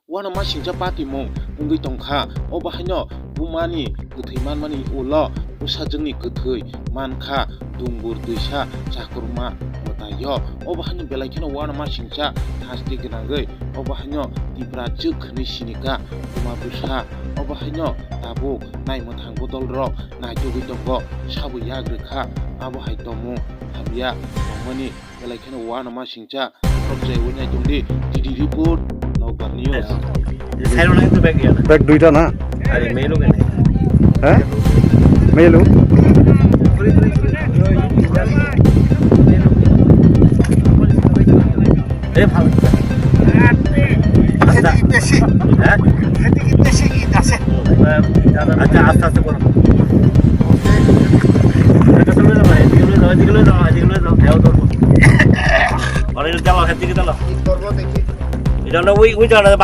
Wana masingja Patimung Punggi Tongkha Obahaino Bwmani Kwthwi manmani Ulo Bwsa jengni Kwthwi Mankha Dombur Duisa Chakurma Matayo Obahaino belaikino Wana masingja Thasti Gnangui Obahaino Dibra Jukni Sinika Ulo Bwsa Obahaino Tabuk Nai Mothang Botol Rok Naijogui Tongo Sabu Yagrikha Abo Haitomu Habia Bwmani belaikino Wana masingja Project Wanya Jongdi Didi Report Dombur News সাইরো না তো bag ইয়া না bag দুইটা না আরে মেলও কেন হ্যাঁ মেলু এ ভালো আচ্ছা বেশি হ্যাঁ এদিকে বেশি কি আছে আচ্ছা আস্তে আস্তে করো এটা চলে যাও এদিকে যাও দেও তো আরে যাও এদিকে যাও করব দেখি এটা না ওই জায়গাটা